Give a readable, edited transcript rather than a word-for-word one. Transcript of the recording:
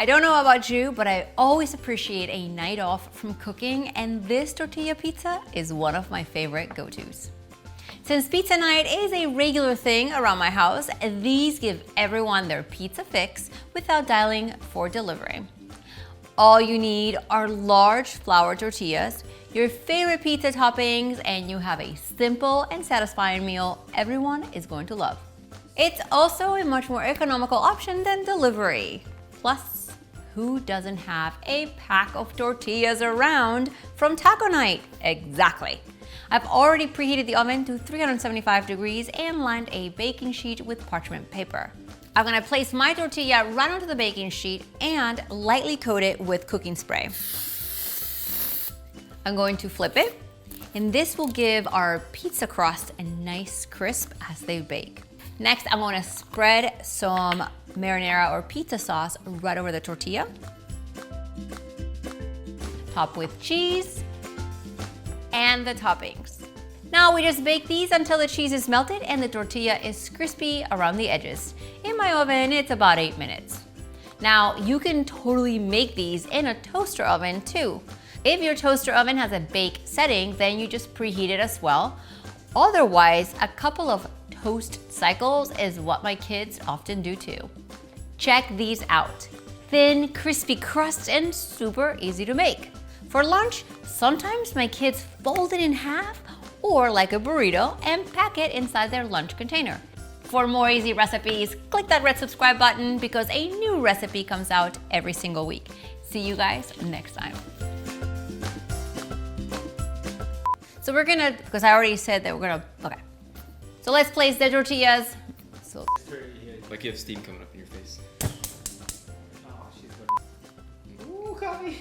I don't know about you, but I always appreciate a night off from cooking, and this tortilla pizza is one of my favorite go-tos. Since pizza night is a regular thing around my house, these give everyone their pizza fix without dialing for delivery. All you need are large flour tortillas, your favorite pizza toppings, and you have a simple and satisfying meal everyone is going to love. It's also a much more economical option than delivery. Plus, who doesn't have a pack of tortillas around from taco night? Exactly. I've already preheated the oven to 375 degrees and lined a baking sheet with parchment paper. I'm gonna place my tortilla right onto the baking sheet and lightly coat it with cooking spray. I'm going to flip it, and this will give our pizza crust a nice crisp as they bake. Next, I'm going to spread some marinara or pizza sauce right over the tortilla. Top with cheese and the toppings. Now we just bake these until the cheese is melted and the tortilla is crispy around the edges. In my oven, it's about 8 minutes. Now you can totally make these in a toaster oven too. If your toaster oven has a bake setting, then you just preheat it as well. Otherwise, a couple of toast cycles is what my kids often do too. Check these out. Thin, crispy crust and super easy to make. For lunch, sometimes my kids fold it in half or like a burrito and pack it inside their lunch container. For more easy recipes, click that red subscribe button because a new recipe comes out every single week. See you guys next time. So we're gonna, because I already said that we're gonna, okay. So let's place the tortillas. So like you have steam coming up in your face. Oh, she's good. Ooh, coffee.